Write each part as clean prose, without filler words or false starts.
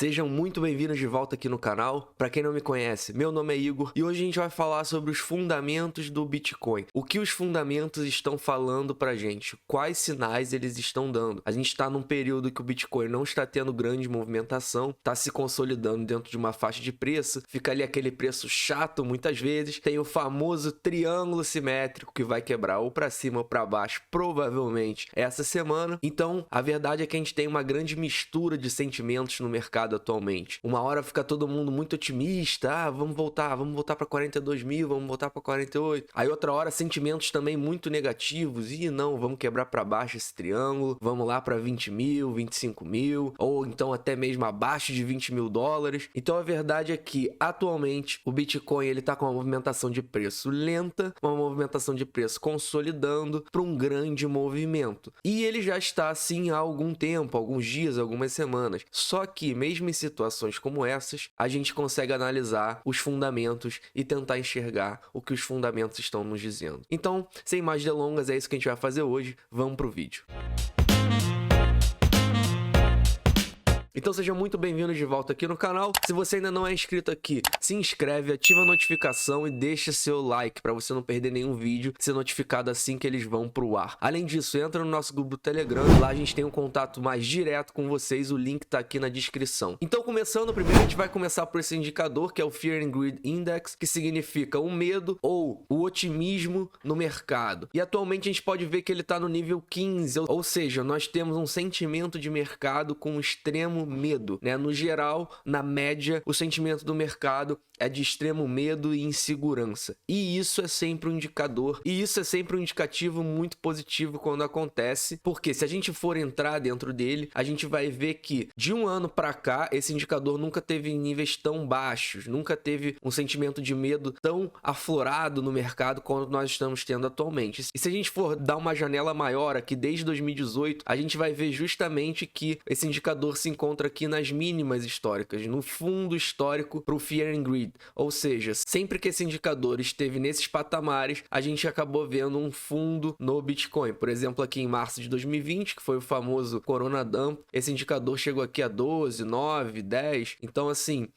Sejam muito bem-vindos de volta aqui no canal. Para quem não me conhece, meu nome é Igor e hoje a gente vai falar sobre os fundamentos do Bitcoin. O que os fundamentos estão falando pra gente? Quais sinais eles estão dando? A gente está num período que o Bitcoin não está tendo grande movimentação, está se consolidando dentro de uma faixa de preço, fica ali aquele preço chato muitas vezes, tem o famoso triângulo simétrico que vai quebrar ou para cima ou para baixo, provavelmente essa semana. Então, a verdade é que a gente tem uma grande mistura de sentimentos no mercado atualmente. Uma hora fica todo mundo muito otimista, vamos voltar para 42 mil, vamos voltar para 48. Aí outra hora sentimentos também muito negativos, e não, vamos quebrar para baixo esse triângulo, vamos lá para 20 mil, 25 mil, ou então até mesmo abaixo de 20 mil dólares. Então a verdade é que atualmente o Bitcoin ele tá com uma movimentação de preço lenta, uma movimentação de preço consolidando para um grande movimento. E ele já está assim há algum tempo, alguns dias, algumas semanas. Só que mesmo em situações como essas, a gente consegue analisar os fundamentos e tentar enxergar o que os fundamentos estão nos dizendo. Então, sem mais delongas, é isso que a gente vai fazer hoje. Vamos pro vídeo. Então sejam muito bem-vindos de volta aqui no canal. Se você ainda não é inscrito aqui, se inscreve, ativa a notificação e deixa seu like para você não perder nenhum vídeo, ser notificado assim que eles vão pro ar. Além disso, entra no nosso grupo do Telegram, lá a gente tem um contato mais direto com vocês, o link tá aqui na descrição. Então começando, primeiro a gente vai começar por esse indicador que é o Fear and Greed Index, que significa o medo ou o otimismo no mercado. E atualmente a gente pode ver que ele tá no nível 15, ou seja, nós temos um sentimento de mercado com extremo medo, né? No geral, na média, o sentimento do mercado é de extremo medo e insegurança. E isso é sempre um indicador, e isso é sempre um indicativo muito positivo quando acontece, porque se a gente for entrar dentro dele, a gente vai ver que de um ano para cá, esse indicador nunca teve níveis tão baixos, nunca teve um sentimento de medo tão aflorado no mercado quanto nós estamos tendo atualmente. E se a gente for dar uma janela maior aqui desde 2018, a gente vai ver justamente que esse indicador se encontra aqui nas mínimas históricas, no fundo histórico para o Fear and Greed. Ou seja, sempre que esse indicador esteve nesses patamares, a gente acabou vendo um fundo no Bitcoin. Por exemplo, aqui em março de 2020, que foi o famoso Corona Dump, esse indicador chegou aqui a 12, 9, 10. Então, assim,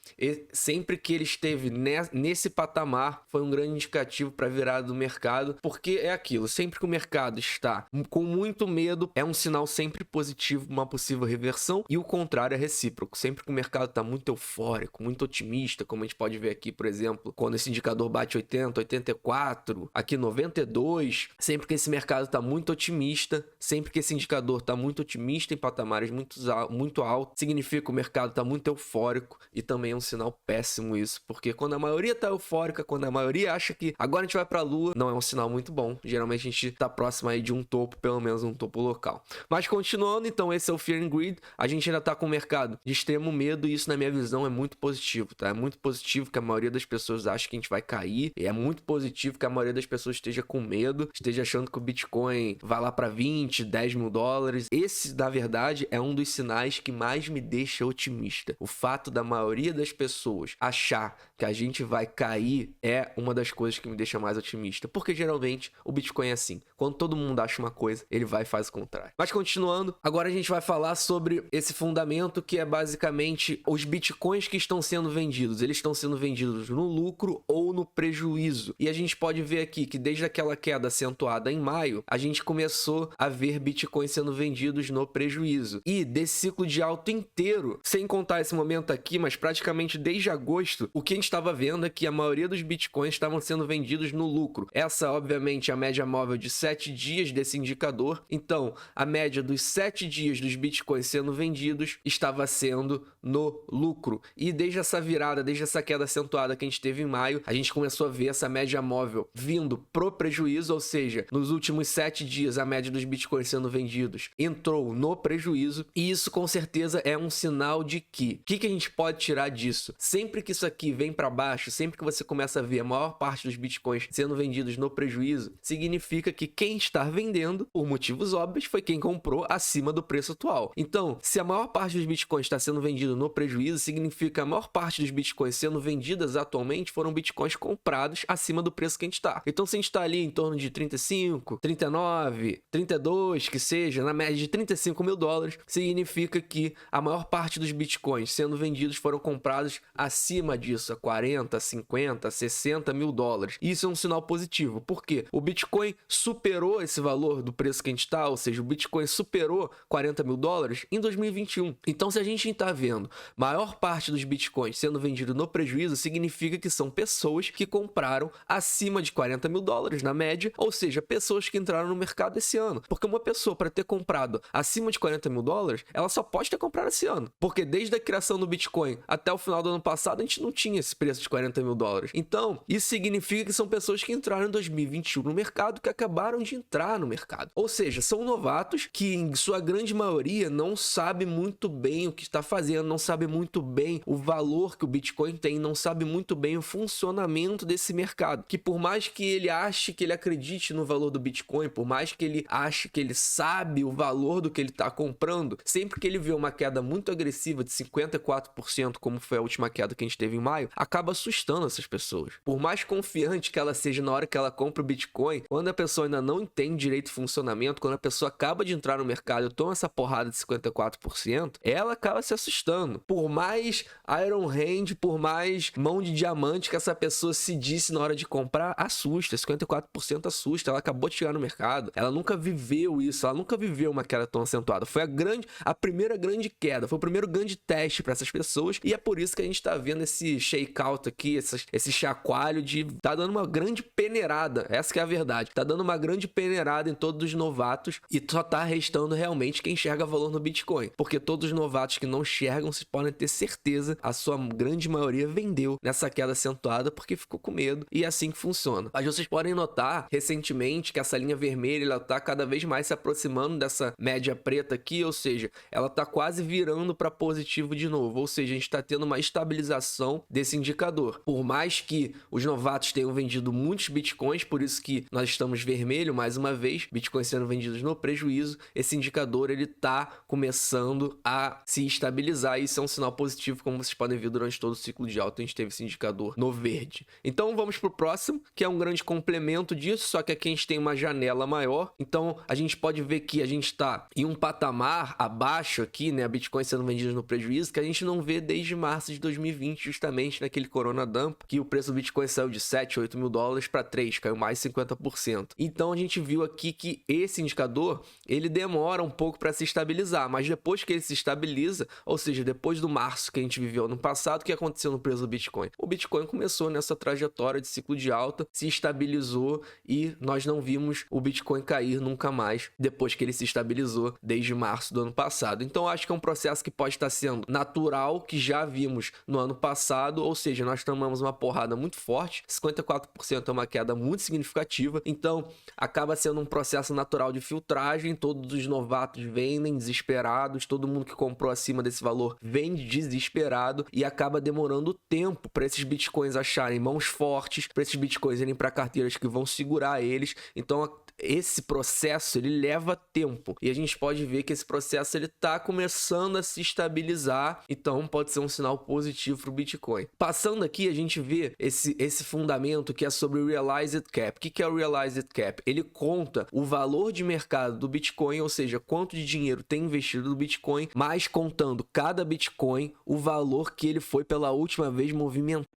sempre que ele esteve nesse patamar, foi um grande indicativo para a virada do mercado, porque é aquilo, sempre que o mercado está com muito medo, é um sinal sempre positivo, uma possível reversão, e o contrário é recíproco. Sempre que o mercado está muito eufórico, muito otimista, como a gente pode ver aqui, por exemplo, quando esse indicador bate 80, 84, aqui 92, sempre que esse mercado está muito otimista, sempre que esse indicador está muito otimista em patamares muito altos, significa que o mercado está muito eufórico, e também é um sinal péssimo isso, porque quando a maioria está eufórica, quando a maioria acha que agora a gente vai para a lua, não é um sinal muito bom. Geralmente a gente está próximo aí de um topo, pelo menos um topo local. Mas continuando, então esse é o Fear and Greed. A gente ainda está com o mercado de extremo medo, e isso na minha visão é muito positivo, tá? É muito positivo que a maioria das pessoas acha que a gente vai cair, e é muito positivo que a maioria das pessoas esteja com medo, esteja achando que o Bitcoin vai lá para 20, 10 mil dólares. Esse, na verdade, é um dos sinais que mais me deixa otimista. O fato da maioria das pessoas achar que a gente vai cair é uma das coisas que me deixa mais otimista, porque geralmente o Bitcoin é assim, quando todo mundo acha uma coisa, ele vai e faz o contrário. Mas continuando, agora a gente vai falar sobre esse fundamento que é basicamente os Bitcoins que estão sendo vendidos. Eles estão sendo vendidos no lucro ou no prejuízo. E a gente pode ver aqui que desde aquela queda acentuada em maio, a gente começou a ver Bitcoins sendo vendidos no prejuízo. E desse ciclo de alta inteiro, sem contar esse momento aqui, mas praticamente desde agosto, o que a gente estava vendo é que a maioria dos Bitcoins estavam sendo vendidos no lucro. Essa, obviamente, é a média móvel de 7 dias desse indicador. Então, a média dos 7 dias dos Bitcoins sendo vendidos estava sendo no lucro. E desde essa virada, desde essa queda acentuada que a gente teve em maio, a gente começou a ver essa média móvel vindo pro prejuízo, ou seja, nos últimos 7 dias a média dos Bitcoins sendo vendidos entrou no prejuízo, e isso com certeza é um sinal de que o que a gente pode tirar disso? Sempre que isso aqui vem para baixo, sempre que você começa a ver a maior parte dos Bitcoins sendo vendidos no prejuízo, significa que quem está vendendo, por motivos óbvios, foi quem comprou acima do preço atual. Então, se a maior parte dos bitcoins está sendo vendido no prejuízo, significa que a maior parte dos bitcoins sendo vendidas atualmente foram bitcoins comprados acima do preço que a gente está. Então, se a gente está ali em torno de 35, 39, 32, que seja, na média de 35 mil dólares, significa que a maior parte dos bitcoins sendo vendidos foram comprados acima disso, a 40, 50, 60 mil dólares. Isso é um sinal positivo, porque o Bitcoin superou esse valor do preço que a gente está, ou seja, o Bitcoin superou 40 mil dólares em 2021. Então, se a gente está vendo maior parte dos Bitcoins sendo vendido no prejuízo, significa que são pessoas que compraram acima de 40 mil dólares na média, ou seja, pessoas que entraram no mercado esse ano. Porque uma pessoa, para ter comprado acima de 40 mil dólares, ela só pode ter comprado esse ano. Porque desde a criação do Bitcoin até o final do ano passado, a gente não tinha esse preço de 40 mil dólares. Então, isso significa que são pessoas que entraram em 2021 no mercado, que acabaram de entrar no mercado. Ou seja, são novatos que, em sua grande maioria, não sabe muito bem o que está fazendo, não sabe muito bem o valor que o Bitcoin tem, não sabe muito bem o funcionamento desse mercado. Que por mais que ele ache, que ele acredite no valor do Bitcoin, por mais que ele ache que ele sabe o valor do que ele está comprando, sempre que ele vê uma queda muito agressiva de 54%, como foi a última queda que a gente teve em maio, acaba assustando essas pessoas. Por mais confiante que ela seja na hora que ela compra o Bitcoin, quando a pessoa ainda não entende direito o funcionamento, quando a pessoa acaba de entrar no mercado e toma essa porrada de 54%, ela acaba se assustando. Por mais Iron Hand, por mais mão de diamante que essa pessoa se disse na hora de comprar, assusta. 54% assusta. Ela acabou de chegar no mercado, ela nunca viveu isso, ela nunca viveu uma queda tão acentuada. Foi a primeira grande queda, foi o primeiro grande teste para essas pessoas, e é por isso que a gente tá vendo esse shakeout aqui, esse chacoalho de tá dando uma grande peneirada, essa que é a verdade, tá dando uma grande peneirada em todos os novatos, e só tá restando realmente quem enxerga valor no Bitcoin, porque todos os novatos que não enxergam, se podem ter certeza, a sua grande maioria vendeu nessa queda acentuada porque ficou com medo, e é assim que funciona. Mas vocês podem notar recentemente que essa linha vermelha, ela tá cada vez mais se aproximando dessa média preta aqui, ou seja, ela tá quase virando para positivo de novo, ou seja, a gente tá tendo uma estabilização desse indicador. Por mais que os novatos tenham vendido muitos bitcoins, por isso que nós estamos vermelho mais uma vez, bitcoins sendo vendidos no prejuízo, esse indicador ele tá começando a se estabilizar, e isso é um sinal positivo, como vocês podem ver durante todo o ciclo de alta, a gente teve esse indicador no verde. Então vamos pro próximo, que é um grande complemento disso, só que aqui a gente tem uma janela maior, então a gente pode ver que a gente está em um patamar abaixo aqui, né, a Bitcoin sendo vendida no prejuízo, que a gente não vê desde março de 2020, justamente naquele Corona Dump, que o preço do Bitcoin saiu de 7, 8 mil dólares para 3, caiu mais 50%. Então a gente viu aqui que esse indicador, ele demora um pouco para se estabilizar, mas depois que ele se estabiliza, ou seja, depois do março que a gente viveu no passado, o que aconteceu no preço do Bitcoin? O Bitcoin começou nessa trajetória de ciclo de alta, se estabilizou e nós não vimos o Bitcoin cair nunca mais depois que ele se estabilizou desde março do ano passado. Então acho que é um processo que pode estar sendo natural, que já vimos no ano passado, ou seja, nós tomamos uma porrada muito forte, 54% é uma queda muito significativa, então acaba sendo um processo natural de filtragem, todos os novatos vendem desesperados, todo mundo que comprou acima desse valor vende desesperado, e acaba demorando tempo para esses bitcoins acharem mãos fortes, para esses bitcoins irem para carteiras que vão segurar eles. Então esse processo ele leva tempo, e a gente pode ver que esse processo ele tá começando a se estabilizar, então pode ser um sinal positivo para o Bitcoin. Passando aqui, a gente vê esse fundamento que é sobre o Realized Cap. O que é o Realized Cap? Ele conta o valor de mercado do Bitcoin, ou seja, quanto de dinheiro tem investido no Bitcoin, mas contando cada Bitcoin, o valor que ele foi pela última vez movimentado.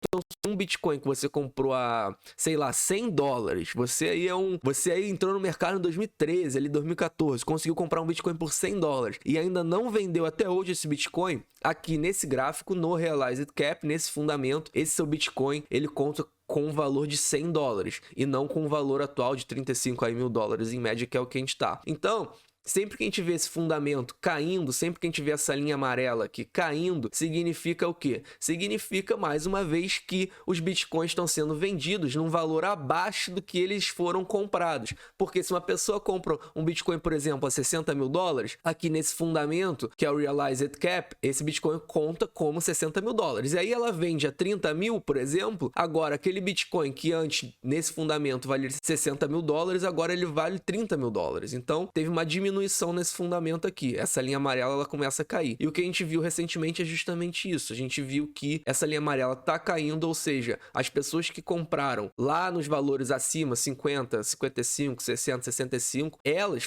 Então, um Bitcoin que você comprou a, sei lá, 100 dólares, você aí entrou no mercado em 2013, ali 2014, conseguiu comprar um Bitcoin por 100 dólares e ainda não vendeu até hoje esse Bitcoin, aqui nesse gráfico, no Realized Cap, nesse fundamento, esse seu Bitcoin, ele conta com um valor de 100 dólares e não com o valor atual de 35 mil dólares em média, que é o que a gente tá. Então, sempre que a gente vê esse fundamento caindo, sempre que a gente vê essa linha amarela aqui caindo, significa o quê? Significa, mais uma vez, que os bitcoins estão sendo vendidos num valor abaixo do que eles foram comprados. Porque se uma pessoa compra um bitcoin, por exemplo, a 60 mil dólares, aqui nesse fundamento, que é o Realized Cap, esse bitcoin conta como 60 mil dólares. E aí ela vende a 30 mil, por exemplo, agora aquele bitcoin que antes, nesse fundamento, valia 60 mil dólares, agora ele vale 30 mil dólares. Então, teve uma diminuição diminuição nesse fundamento aqui. Essa linha amarela, ela começa a cair. E o que a gente viu recentemente é justamente isso. A gente viu que essa linha amarela tá caindo, ou seja, as pessoas que compraram lá nos valores acima, 50, 55, 60, 65,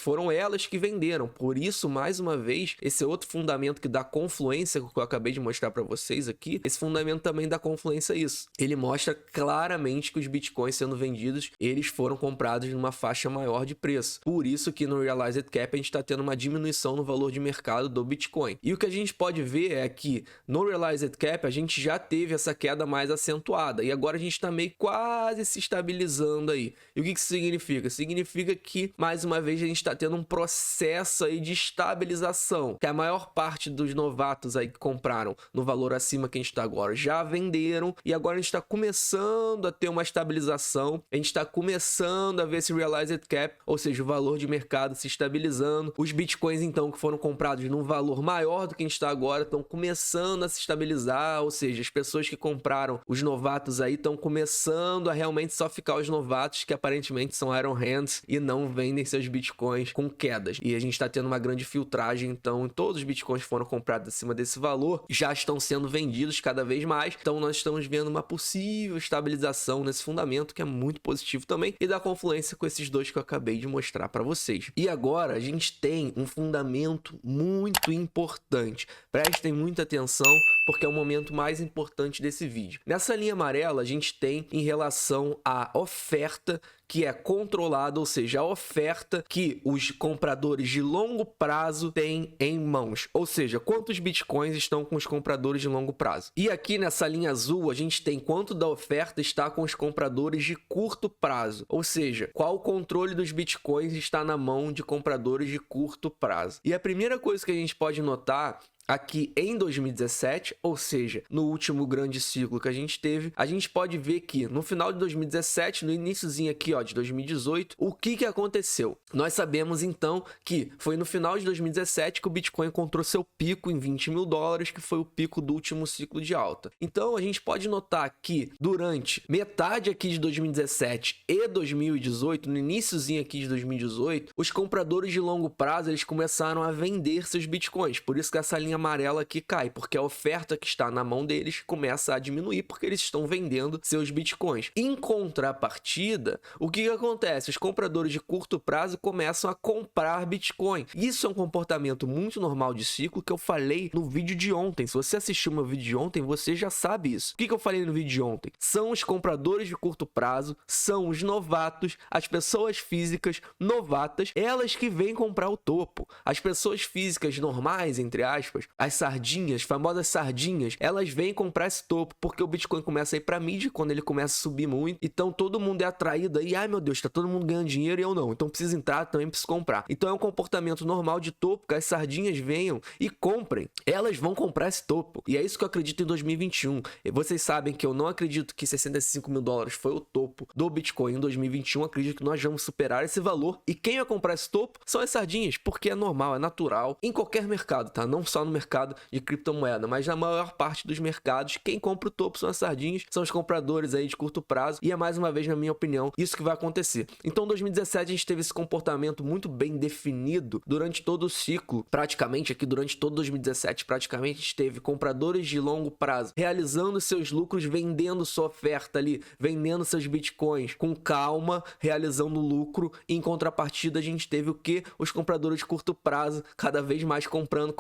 foram elas que venderam. Por isso, mais uma vez, esse outro fundamento que dá confluência, que eu acabei de mostrar para vocês aqui, esse fundamento também dá confluência a isso. Ele mostra claramente que os bitcoins sendo vendidos, eles foram comprados numa faixa maior de preço. Por isso que no Realized Cap a gente está tendo uma diminuição no valor de mercado do Bitcoin. E o que a gente pode ver é que no Realized Cap a gente já teve essa queda mais acentuada e agora a gente está meio quase se estabilizando aí. E o que isso significa? Significa que, mais uma vez, a gente está tendo um processo aí de estabilização, que a maior parte dos novatos aí que compraram no valor acima que a gente está agora já venderam e agora a gente está começando a ter uma estabilização, a gente está começando a ver esse Realized Cap, ou seja, o valor de mercado se estabilizando. Os bitcoins, então, que foram comprados num valor maior do que a gente está agora, estão começando a se estabilizar, ou seja, as pessoas que compraram, os novatos aí, estão começando a realmente só ficar os novatos que aparentemente são Iron Hands e não vendem seus bitcoins com quedas. E a gente está tendo uma grande filtragem, então todos os bitcoins que foram comprados acima desse valor já estão sendo vendidos cada vez mais, então nós estamos vendo uma possível estabilização nesse fundamento, que é muito positivo também, e dá confluência com esses dois que eu acabei de mostrar para vocês. E agora a gente tem um fundamento muito importante. Prestem muita atenção, porque é o momento mais importante desse vídeo. Nessa linha amarela, a gente tem em relação à oferta que é controlada, ou seja, a oferta que os compradores de longo prazo têm em mãos. Ou seja, quantos bitcoins estão com os compradores de longo prazo. E aqui nessa linha azul, a gente tem quanto da oferta está com os compradores de curto prazo. Ou seja, qual o controle dos bitcoins está na mão de compradores de curto prazo. E a primeira coisa que a gente pode notar aqui em 2017, ou seja, no último grande ciclo que a gente teve, a gente pode ver que no final de 2017, no iniciozinho aqui, ó, de 2018, o que aconteceu? Nós sabemos então que foi no final de 2017 que o Bitcoin encontrou seu pico em 20 mil dólares, que foi o pico do último ciclo de alta. Então a gente pode notar que durante metade aqui de 2017 e 2018, no iniciozinho aqui de 2018, os compradores de longo prazo, eles começaram a vender seus Bitcoins. Por isso que essa linha amarela aqui cai, porque a oferta que está na mão deles começa a diminuir, porque eles estão vendendo seus bitcoins. Em contrapartida, o que acontece? Os compradores de curto prazo começam a comprar bitcoin. Isso é um comportamento muito normal de ciclo que eu falei no vídeo de ontem. Se você assistiu meu vídeo de ontem, você já sabe isso. O que eu falei no vídeo de ontem? São os compradores de curto prazo, são os novatos, as pessoas físicas novatas, elas que vêm comprar o topo. As pessoas físicas normais, entre aspas, as sardinhas, famosas sardinhas, elas vêm comprar esse topo, porque o Bitcoin começa a ir para mídia quando ele começa a subir muito, então todo mundo é atraído aí, ai meu Deus, tá todo mundo ganhando dinheiro e eu não, então preciso entrar, também preciso comprar. Então é um comportamento normal de topo, que as sardinhas venham e comprem, elas vão comprar esse topo, e é isso que eu acredito em 2021. E vocês sabem que eu não acredito que 65 mil dólares foi o topo do Bitcoin em 2021, acredito que nós vamos superar esse valor, e quem vai comprar esse topo são as sardinhas, porque é normal, é natural, em qualquer mercado, tá? Não só no mercado de criptomoeda, mas na maior parte dos mercados, quem compra o topo são as sardinhas, são os compradores aí de curto prazo, e é mais uma vez, na minha opinião, isso que vai acontecer. Então, em 2017, a gente teve esse comportamento muito bem definido durante todo o ciclo, praticamente aqui durante todo 2017, praticamente a gente teve compradores de longo prazo realizando seus lucros, vendendo sua oferta ali, vendendo seus bitcoins com calma, realizando lucro, e em contrapartida a gente teve o que? Os compradores de curto prazo cada vez mais comprando,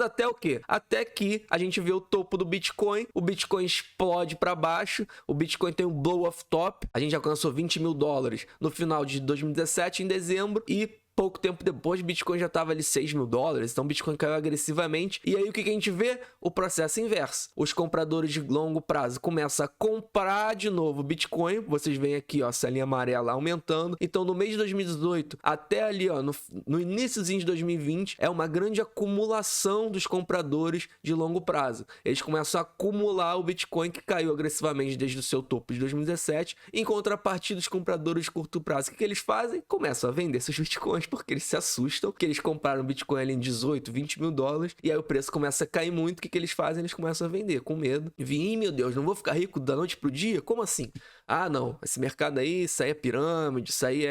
até o quê? Até que a gente vê o topo do Bitcoin, o Bitcoin explode para baixo, o Bitcoin tem um blow off top, a gente alcançou 20 mil dólares no final de 2017, em dezembro, e pouco tempo depois, Bitcoin já estava ali 6 mil dólares, então Bitcoin caiu agressivamente. E aí o que a gente vê? O processo inverso. Os compradores de longo prazo começam a comprar de novo Bitcoin. Vocês veem aqui, ó, essa linha amarela aumentando. Então no mês de 2018 até ali, ó, no iníciozinho de 2020, é uma grande acumulação dos compradores de longo prazo. Eles começam a acumular o Bitcoin que caiu agressivamente desde o seu topo de 2017. Em contrapartida, os compradores de curto prazo, o que eles fazem? Começam a vender seus Bitcoins, porque eles se assustam, que eles compraram o Bitcoin ali em 18, 20 mil dólares, e aí o preço começa a cair muito. O que eles fazem? Eles começam a vender com medo. Ih, meu Deus, não vou ficar rico da noite pro dia? Como assim? Ah, não, esse mercado aí, isso aí é pirâmide, isso aí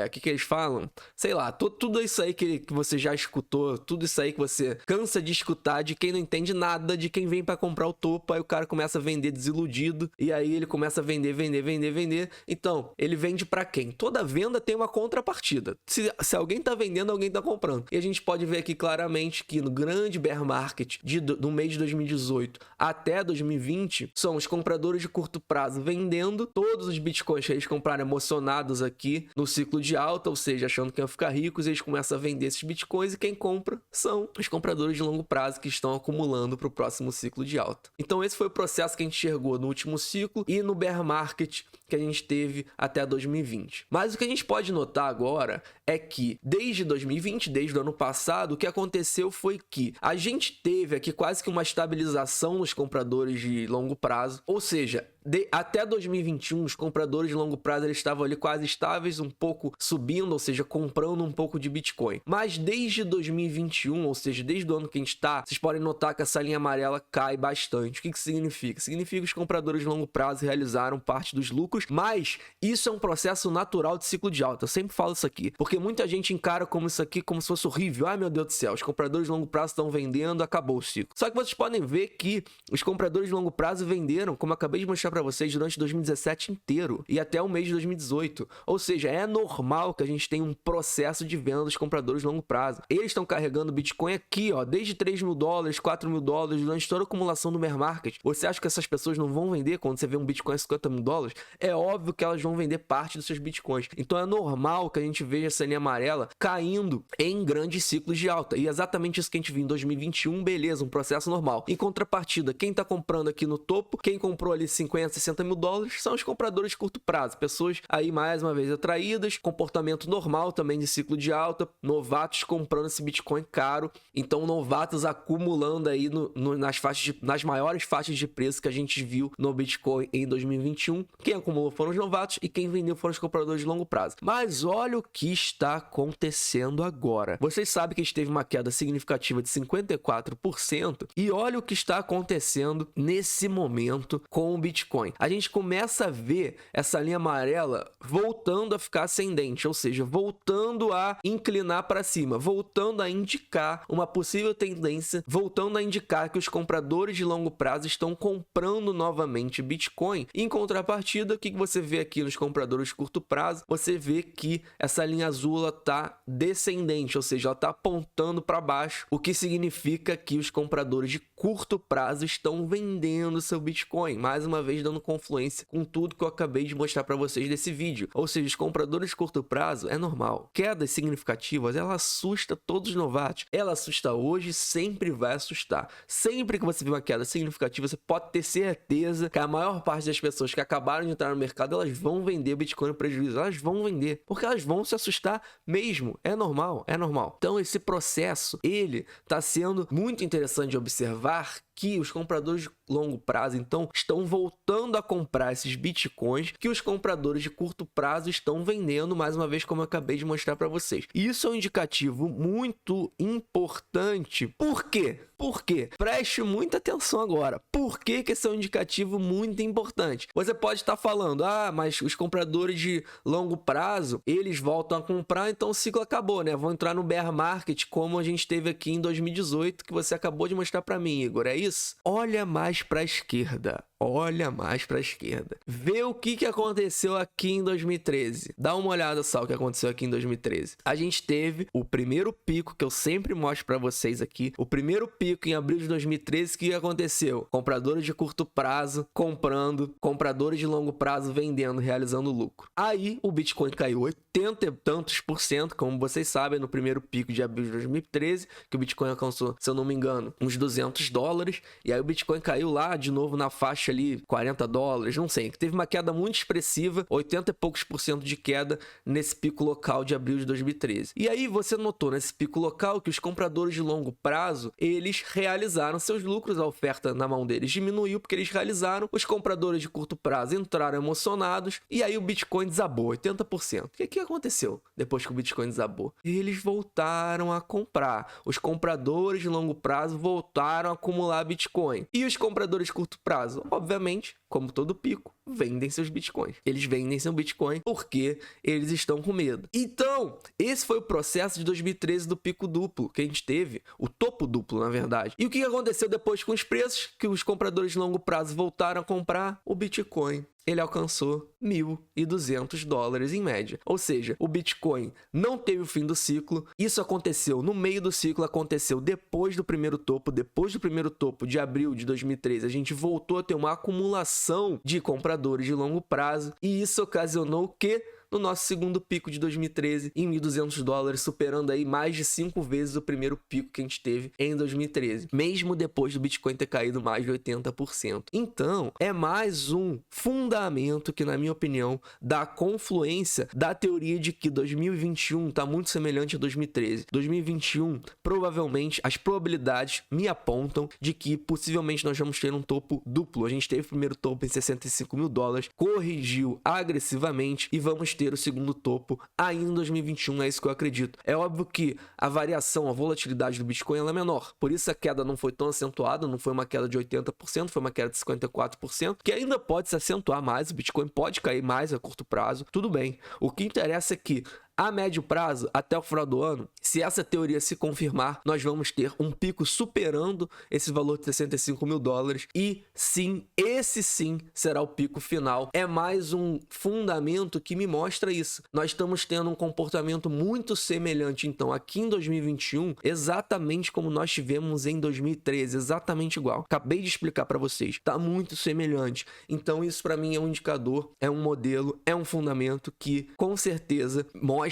o que eles falam? Sei lá, tudo isso aí que você já escutou, tudo isso aí que você cansa de escutar de quem não entende nada, de quem vem pra comprar o topo, aí o cara começa a vender desiludido, e aí ele começa a vender. Então, ele vende pra quem? Toda venda tem uma contrapartida. Se alguém tá vendendo, alguém tá comprando. E a gente pode ver aqui claramente que no grande bear market do mês de 2018 até 2020, são os compradores de curto prazo vendendo todos os bitcoins que eles compraram emocionados aqui no ciclo de alta, ou seja, achando que iam ficar ricos, eles começam a vender esses bitcoins e quem compra são os compradores de longo prazo que estão acumulando para o próximo ciclo de alta. Então esse foi o processo que a gente enxergou no último ciclo e no bear market que a gente teve até 2020. Mas o que a gente pode notar agora é que desde 2020, desde o ano passado, o que aconteceu foi que a gente teve aqui quase que uma estabilização nos compradores de longo prazo, ou seja, até 2021, os compradores de longo prazo eles estavam ali quase estáveis, um pouco subindo, ou seja, comprando um pouco de Bitcoin. Mas desde 2021, ou seja, desde o ano que a gente está, vocês podem notar que essa linha amarela cai bastante. O que significa? Significa que os compradores de longo prazo realizaram parte dos lucros, mas isso é um processo natural de ciclo de alta. Eu sempre falo isso aqui, porque muita gente encara como isso aqui como se fosse horrível. Ai, meu Deus do céu, os compradores de longo prazo estão vendendo, acabou o ciclo. Só que vocês podem ver que os compradores de longo prazo venderam, como eu acabei de mostrar para vocês, durante 2017 inteiro e até o mês de 2018. Ou seja, é normal que a gente tenha um processo de venda dos compradores de longo prazo. Eles estão carregando Bitcoin aqui, ó, desde 3 mil dólares, 4 mil dólares, durante toda a acumulação do bear market. Você acha que essas pessoas não vão vender quando você vê um Bitcoin a 50 mil dólares? É óbvio que elas vão vender parte dos seus Bitcoins. Então é normal que a gente veja essa linha amarela caindo em grandes ciclos de alta. E é exatamente isso que a gente viu em 2021, beleza, um processo normal. Em contrapartida, quem está comprando aqui no topo, quem comprou ali 50, 60 mil dólares, são os compradores de curto prazo. Pessoas aí, mais uma vez, atraídas, comportamento normal também de ciclo de alta, novatos comprando esse Bitcoin caro. Então, novatos acumulando aí nas maiores faixas de preço que a gente viu no Bitcoin em 2021. Quem acumulou foram os novatos e quem vendeu foram os compradores de longo prazo. Mas olha o que está acontecendo agora. Vocês sabem que a gente teve uma queda significativa de 54% e olha o que está acontecendo nesse momento com o Bitcoin. A gente começa a ver essa linha amarela voltando a ficar ascendente, ou seja, voltando a inclinar para cima, voltando a indicar uma possível tendência, voltando a indicar que os compradores de longo prazo estão comprando novamente Bitcoin. Em contrapartida, o que você vê aqui nos compradores de curto prazo? Você vê que essa linha azul está descendente, ou seja, ela está apontando para baixo, o que significa que os compradores de curto prazo estão vendendo seu Bitcoin, mais uma vez dando confluência com tudo que eu acabei de mostrar para vocês desse vídeo. Ou seja, os compradores de curto prazo é normal. Quedas significativas, ela assusta todos os novatos. Ela assusta hoje, sempre vai assustar. Sempre que você vê uma queda significativa, você pode ter certeza que a maior parte das pessoas que acabaram de entrar no mercado, elas vão vender Bitcoin no prejuízo. Elas vão vender, porque elas vão se assustar mesmo. É normal, é normal. Então esse processo, ele está sendo muito interessante de observar que os compradores de longo prazo, então, estão voltando a comprar esses bitcoins que os compradores de curto prazo estão vendendo, mais uma vez, como eu acabei de mostrar para vocês. Isso é um indicativo muito importante. Por quê? Por quê? Preste muita atenção agora. Por que esse é um indicativo muito importante? Você pode estar falando, mas os compradores de longo prazo, eles voltam a comprar, então o ciclo acabou, né? Vão entrar no bear market, como a gente teve aqui em 2018, que você acabou de mostrar para mim, Igor. É isso? Olha mais para a esquerda. Olha mais para a esquerda. Vê o que aconteceu aqui em 2013. Dá uma olhada só o que aconteceu aqui em 2013. A gente teve o primeiro pico que eu sempre mostro para vocês aqui. O primeiro pico em abril de 2013, o que aconteceu? Compradores de curto prazo comprando, compradores de longo prazo vendendo, realizando lucro. Aí o Bitcoin caiu 80 e tantos %, como vocês sabem, no primeiro pico de abril de 2013, que o Bitcoin alcançou, se eu não me engano, uns 200 dólares. E aí o Bitcoin caiu lá de novo na faixa baixa ali, 40 dólares, não sei. Teve uma queda muito expressiva, 80 e poucos por cento de queda nesse pico local de abril de 2013. E aí você notou nesse pico local que os compradores de longo prazo, eles realizaram seus lucros, a oferta na mão deles diminuiu porque eles realizaram, os compradores de curto prazo entraram emocionados e aí o Bitcoin desabou, 80%. O que aconteceu depois que o Bitcoin desabou? Eles voltaram a comprar. Os compradores de longo prazo voltaram a acumular Bitcoin. E os compradores de curto prazo, obviamente, como todo pico, vendem seus Bitcoins. Eles vendem seu Bitcoin porque eles estão com medo. Então, esse foi o processo de 2013 do pico duplo que a gente teve, o topo duplo, na verdade. E o que aconteceu depois com os preços? Que os compradores de longo prazo voltaram a comprar o Bitcoin. Ele alcançou 1.200 dólares em média. Ou seja, o Bitcoin não teve o fim do ciclo. Isso aconteceu no meio do ciclo, aconteceu depois do primeiro topo. Depois do primeiro topo de abril de 2013, a gente voltou a ter uma acumulação de compradores de longo prazo. E isso ocasionou o quê? No nosso segundo pico de 2013, em 1.200 dólares, superando aí mais de 5 vezes o primeiro pico que a gente teve em 2013, mesmo depois do Bitcoin ter caído mais de 80%. Então, é mais um fundamento que, na minha opinião, dá confluência da teoria de que 2021 está muito semelhante a 2013. 2021, provavelmente, as probabilidades me apontam de que possivelmente nós vamos ter um topo duplo. A gente teve o primeiro topo em 65 mil dólares, corrigiu agressivamente e vamos ter o segundo topo ainda em 2021, é isso que eu acredito. É óbvio que a variação, a volatilidade do Bitcoin ela é menor, por isso a queda não foi tão acentuada, não foi uma queda de 80%, foi uma queda de 54%, que ainda pode se acentuar mais, o Bitcoin pode cair mais a curto prazo, tudo bem. O que interessa é que a médio prazo, até o final do ano, se essa teoria se confirmar, nós vamos ter um pico superando esse valor de 65 mil dólares e sim, esse sim será o pico final. É mais um fundamento que me mostra isso. Nós estamos tendo um comportamento muito semelhante, então, aqui em 2021, exatamente como nós tivemos em 2013, exatamente igual. Acabei de explicar para vocês, tá muito semelhante. Então, isso para mim é um indicador, é um modelo, é um fundamento que, com certeza, mostra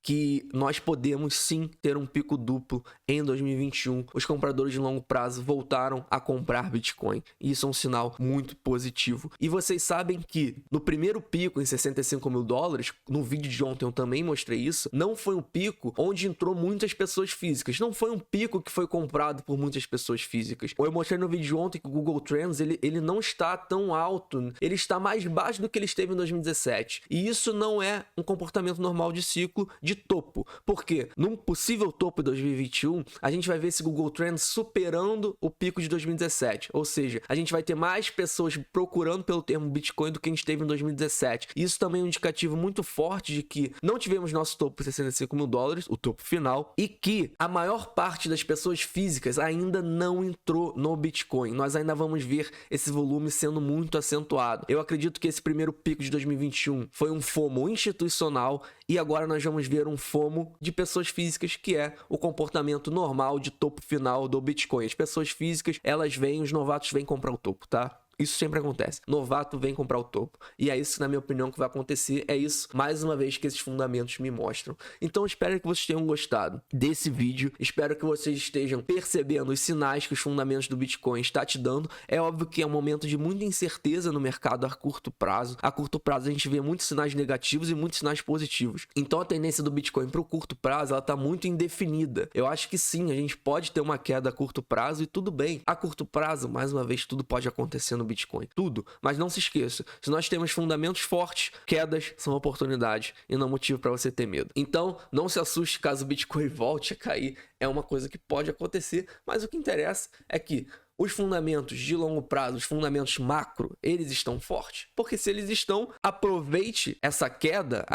que nós podemos sim ter um pico duplo em 2021. Os compradores de longo prazo voltaram a comprar Bitcoin. E isso é um sinal muito positivo. E vocês sabem que no primeiro pico em 65 mil dólares, no vídeo de ontem eu também mostrei isso, não foi um pico onde entrou muitas pessoas físicas. Não foi um pico que foi comprado por muitas pessoas físicas. Eu mostrei no vídeo de ontem que o Google Trends ele não está tão alto. Ele está mais baixo do que ele esteve em 2017. E isso não é um comportamento normal de ciclo de topo. Porque num possível topo de 2021, a gente vai ver esse Google Trends superando o pico de 2017. Ou seja, a gente vai ter mais pessoas procurando pelo termo Bitcoin do que a gente teve em 2017. Isso também é um indicativo muito forte de que não tivemos nosso topo por 65 mil dólares, o topo final, e que a maior parte das pessoas físicas ainda não entrou no Bitcoin. Nós ainda vamos ver esse volume sendo muito acentuado. Eu acredito que esse primeiro pico de 2021 foi um FOMO institucional e agora nós vamos ver um FOMO de pessoas físicas, que é o comportamento normal de topo final do Bitcoin. As pessoas físicas, elas vêm, os novatos vêm comprar o topo, tá? Isso sempre acontece. Novato vem comprar o topo. E é isso, na minha opinião, que vai acontecer. É isso, mais uma vez, que esses fundamentos me mostram. Então, espero que vocês tenham gostado desse vídeo. Espero que vocês estejam percebendo os sinais que os fundamentos do Bitcoin estão te dando. É óbvio que é um momento de muita incerteza no mercado a curto prazo. A curto prazo, a gente vê muitos sinais negativos e muitos sinais positivos. Então, a tendência do Bitcoin para o curto prazo, ela está muito indefinida. Eu acho que sim, a gente pode ter uma queda a curto prazo e tudo bem. A curto prazo, mais uma vez, tudo pode acontecer no Bitcoin, tudo, mas não se esqueça, se nós temos fundamentos fortes, quedas são oportunidades e não motivo para você ter medo. Então, não se assuste caso o Bitcoin volte a cair, é uma coisa que pode acontecer, mas o que interessa é que os fundamentos de longo prazo, os fundamentos macro, eles estão fortes. Porque se eles estão, aproveite essa queda.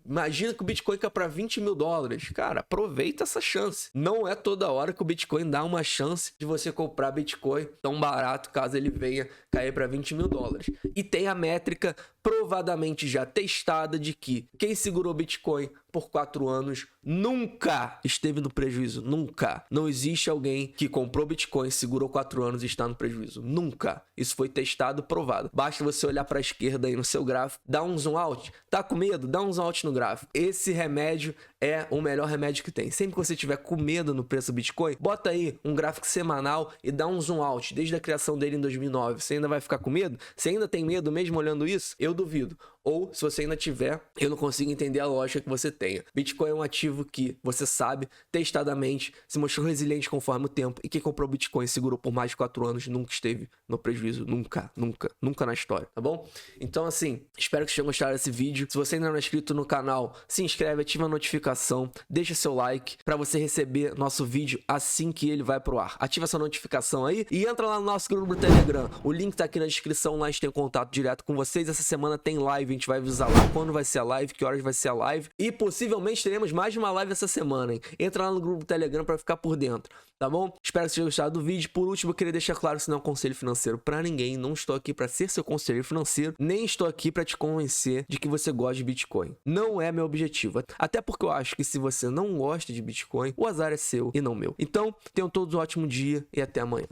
Imagina que o Bitcoin cai para 20 mil dólares. Cara, aproveita essa chance. Não é toda hora que o Bitcoin dá uma chance de você comprar Bitcoin tão barato, caso ele venha cair para 20 mil dólares. E tem a métrica provadamente já testada de que quem segurou Bitcoin por 4 anos nunca esteve no prejuízo. Nunca. Não existe alguém que comprou Bitcoin, segurou 4 anos e está no prejuízo. Nunca. Isso foi testado, provado. Basta você olhar para a esquerda aí no seu gráfico, dá um zoom out. Tá com medo? Dá um zoom out no gráfico. Esse remédio é o melhor remédio que tem. Sempre que você tiver com medo no preço do Bitcoin, bota aí um gráfico semanal e dá um zoom out desde a criação dele em 2009. Você ainda vai ficar com medo? Você ainda tem medo mesmo olhando isso? Eu duvido. Ou, se você ainda tiver, eu não consigo entender a lógica que você tenha. Bitcoin é um ativo que você sabe, testadamente, se mostrou resiliente conforme o tempo, e quem comprou Bitcoin e segurou por mais de 4 anos nunca esteve no prejuízo. Nunca, nunca, nunca na história, tá bom? Então, assim, espero que vocês tenham gostado desse vídeo. Se você ainda não é inscrito no canal, se inscreve, ativa a notificação, deixa seu like para você receber nosso vídeo assim que ele vai pro ar. Ativa essa notificação aí e entra lá no nosso grupo do Telegram. O link tá aqui na descrição, lá a gente tem contato direto com vocês. Essa semana tem live, a gente vai avisar lá quando vai ser a live, que horas vai ser a live. E possivelmente teremos mais de uma live essa semana, hein? Entra lá no grupo do Telegram para ficar por dentro, tá bom? Espero que vocês tenham gostado do vídeo. Por último, eu queria deixar claro que isso não é um conselho financeiro para ninguém. Não estou aqui para ser seu conselheiro financeiro, nem estou aqui para te convencer de que você gosta de Bitcoin. Não é meu objetivo. Até porque eu acho que se você não gosta de Bitcoin, o azar é seu e não meu. Então, tenham todos um ótimo dia e até amanhã.